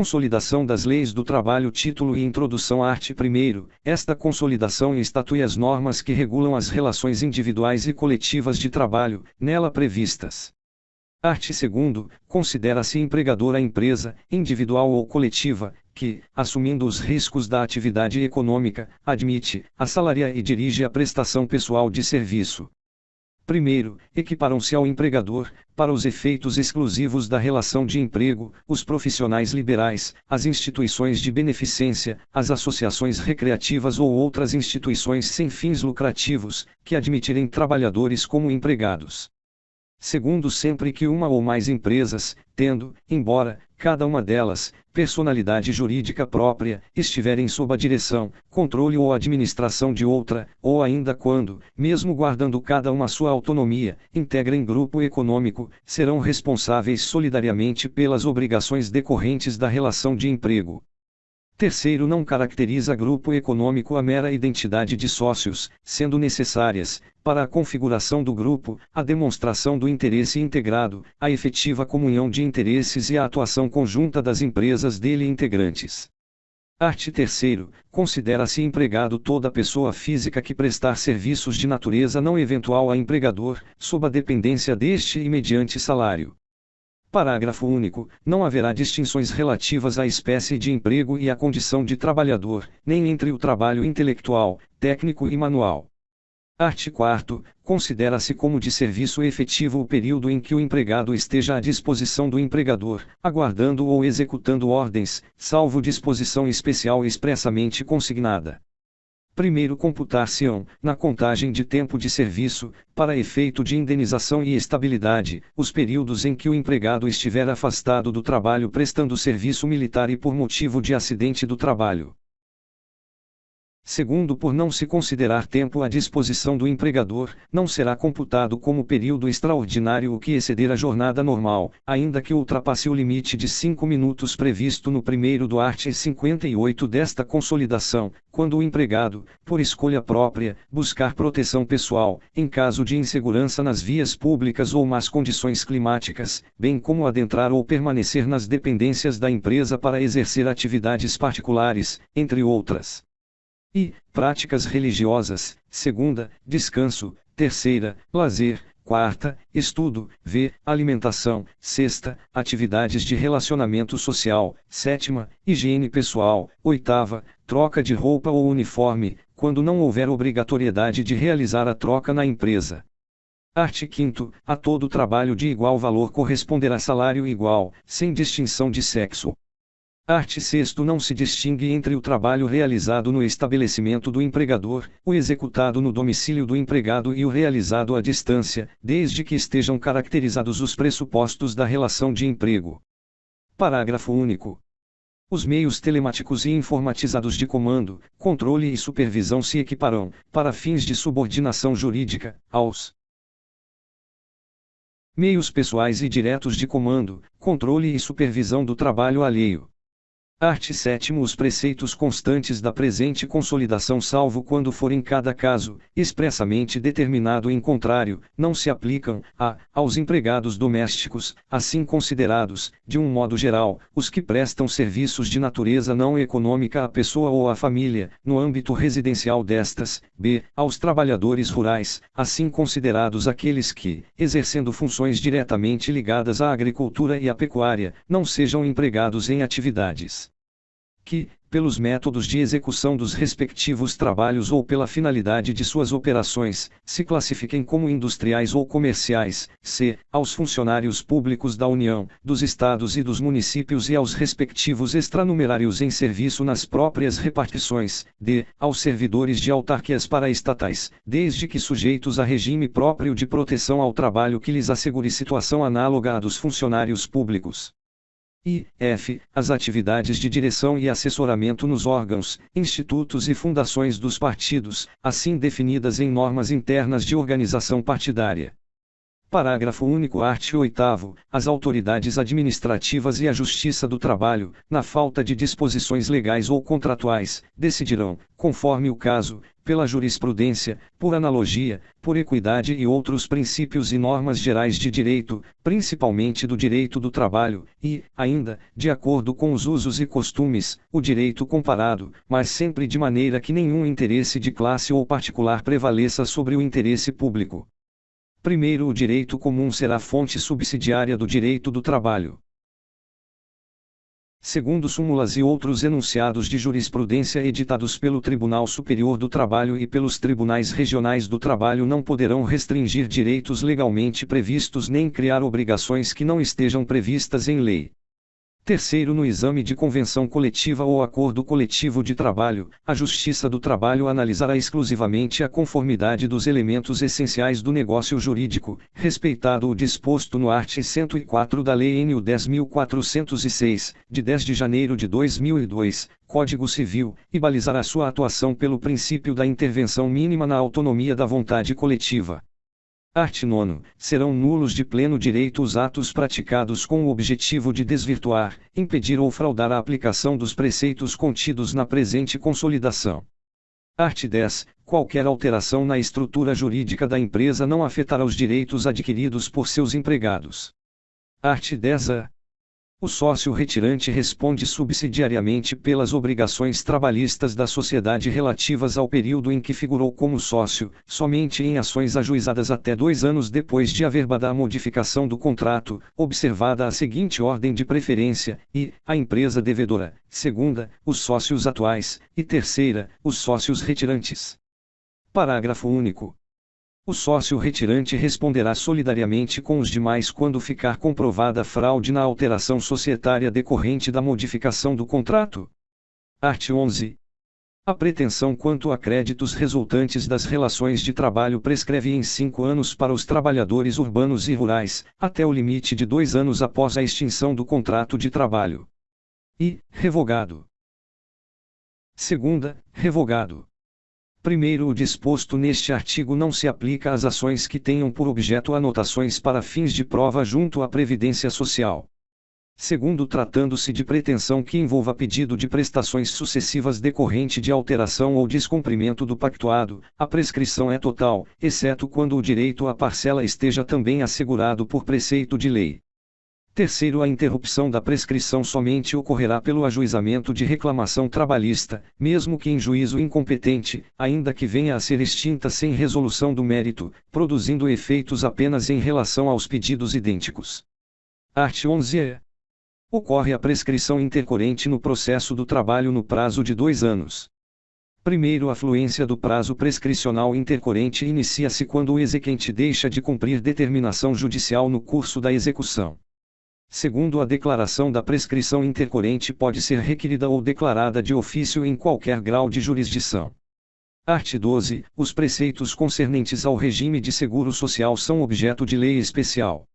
Consolidação das leis do trabalho. Título e introdução. Art. 1º. Esta consolidação estatui as normas que regulam as relações individuais e coletivas de trabalho, nela previstas. Art. 2º. Considera-se empregador a empresa, individual ou coletiva, que, assumindo os riscos da atividade econômica, admite, assalaria e dirige a prestação pessoal de serviço. Primeiro, equiparam-se ao empregador, para os efeitos exclusivos da relação de emprego, os profissionais liberais, as instituições de beneficência, as associações recreativas ou outras instituições sem fins lucrativos, que admitirem trabalhadores como empregados. Segundo, sempre que uma ou mais empresas, tendo, embora, cada uma delas, personalidade jurídica própria, estiverem sob a direção, controle ou administração de outra, ou ainda quando, mesmo guardando cada uma sua autonomia, integrem grupo econômico, serão responsáveis solidariamente pelas obrigações decorrentes da relação de emprego. Terceiro, não caracteriza grupo econômico a mera identidade de sócios, sendo necessárias, para a configuração do grupo, a demonstração do interesse integrado, a efetiva comunhão de interesses e a atuação conjunta das empresas dele integrantes. Art. 3º. Considera-se empregado toda pessoa física que prestar serviços de natureza não eventual a empregador, sob a dependência deste e mediante salário. Parágrafo único. Não haverá distinções relativas à espécie de emprego e à condição de trabalhador, nem entre o trabalho intelectual, técnico e manual. Art. 4º. Considera-se como de serviço efetivo o período em que o empregado esteja à disposição do empregador, aguardando ou executando ordens, salvo disposição especial expressamente consignada. Primeiro, computar-se-ão, na contagem de tempo de serviço, para efeito de indenização e estabilidade, os períodos em que o empregado estiver afastado do trabalho prestando serviço militar e por motivo de acidente do trabalho. Segundo, por não se considerar tempo à disposição do empregador, não será computado como período extraordinário o que exceder a jornada normal, ainda que ultrapasse o limite de 5 minutos previsto no primeiro do art. 58 desta consolidação, quando o empregado, por escolha própria, buscar proteção pessoal, em caso de insegurança nas vias públicas ou más condições climáticas, bem como adentrar ou permanecer nas dependências da empresa para exercer atividades particulares, entre outras. I. Práticas religiosas. Segunda, descanso. Terceira, lazer. Quarta, estudo. V. Alimentação. Sexta, atividades de relacionamento social. Sétima, higiene pessoal. Oitava, troca de roupa ou uniforme, quando não houver obrigatoriedade de realizar a troca na empresa. Art. 5º. A todo trabalho de igual valor corresponderá salário igual, sem distinção de sexo. Art. 6º. Não se distingue entre o trabalho realizado no estabelecimento do empregador, o executado no domicílio do empregado e o realizado à distância, desde que estejam caracterizados os pressupostos da relação de emprego. Parágrafo único. Os meios telemáticos e informatizados de comando, controle e supervisão se equiparão, para fins de subordinação jurídica, aos meios pessoais e diretos de comando, controle e supervisão do trabalho alheio. Art. 7º. Os preceitos constantes da presente consolidação, salvo quando for em cada caso, expressamente determinado em contrário, não se aplicam, aos empregados domésticos, assim considerados, de um modo geral, os que prestam serviços de natureza não econômica à pessoa ou à família, no âmbito residencial destas, b. aos trabalhadores rurais, assim considerados aqueles que, exercendo funções diretamente ligadas à agricultura e à pecuária, não sejam empregados em atividades que, pelos métodos de execução dos respectivos trabalhos ou pela finalidade de suas operações, se classifiquem como industriais ou comerciais, c. aos funcionários públicos da União, dos Estados e dos municípios e aos respectivos extranumerários em serviço nas próprias repartições, d. aos servidores de autarquias paraestatais, desde que sujeitos a regime próprio de proteção ao trabalho que lhes assegure situação análoga à dos funcionários públicos. I. F. As atividades de direção e assessoramento nos órgãos, institutos e fundações dos partidos, assim definidas em normas internas de organização partidária. Parágrafo único. Art. 8º. As autoridades administrativas e a Justiça do Trabalho, na falta de disposições legais ou contratuais, decidirão, conforme o caso, pela jurisprudência, por analogia, por equidade e outros princípios e normas gerais de direito, principalmente do direito do trabalho, e, ainda, de acordo com os usos e costumes, o direito comparado, mas sempre de maneira que nenhum interesse de classe ou particular prevaleça sobre o interesse público. Primeiro, o direito comum será fonte subsidiária do direito do trabalho. Segundo, súmulas e outros enunciados de jurisprudência editados pelo Tribunal Superior do Trabalho e pelos Tribunais Regionais do Trabalho não poderão restringir direitos legalmente previstos nem criar obrigações que não estejam previstas em lei. Terceiro, no exame de convenção coletiva ou acordo coletivo de trabalho, a Justiça do Trabalho analisará exclusivamente a conformidade dos elementos essenciais do negócio jurídico, respeitado o disposto no art. 104 da Lei nº 10.406, de 10 de janeiro de 2002, Código Civil, e balizará sua atuação pelo princípio da intervenção mínima na autonomia da vontade coletiva. Art. 9. Serão nulos de pleno direito os atos praticados com o objetivo de desvirtuar, impedir ou fraudar a aplicação dos preceitos contidos na presente consolidação. Art. 10. Qualquer alteração na estrutura jurídica da empresa não afetará os direitos adquiridos por seus empregados. Art. 10-A. O sócio retirante responde subsidiariamente pelas obrigações trabalhistas da sociedade relativas ao período em que figurou como sócio, somente em ações ajuizadas até 2 anos depois de averbada a modificação do contrato, observada a seguinte ordem de preferência, e, a empresa devedora, segunda, os sócios atuais, e terceira, os sócios retirantes. Parágrafo único. O sócio retirante responderá solidariamente com os demais quando ficar comprovada fraude na alteração societária decorrente da modificação do contrato. Art. 11. A pretensão quanto a créditos resultantes das relações de trabalho prescreve em 5 anos para os trabalhadores urbanos e rurais, até o limite de 2 anos após a extinção do contrato de trabalho. E, revogado. Segunda, revogado. Primeiro, o disposto neste artigo não se aplica às ações que tenham por objeto anotações para fins de prova junto à Previdência Social. Segundo, tratando-se de pretensão que envolva pedido de prestações sucessivas decorrente de alteração ou descumprimento do pactuado, a prescrição é total, exceto quando o direito à parcela esteja também assegurado por preceito de lei. Terceiro, a interrupção da prescrição somente ocorrerá pelo ajuizamento de reclamação trabalhista, mesmo que em juízo incompetente, ainda que venha a ser extinta sem resolução do mérito, produzindo efeitos apenas em relação aos pedidos idênticos. Art. 11-E. Ocorre a prescrição intercorrente no processo do trabalho no prazo de 2 anos. Primeiro, a fluência do prazo prescricional intercorrente inicia-se quando o exequente deixa de cumprir determinação judicial no curso da execução. Segundo, a declaração da prescrição intercorrente pode ser requerida ou declarada de ofício em qualquer grau de jurisdição. Art. 12. Os preceitos concernentes ao regime de seguro social são objeto de lei especial.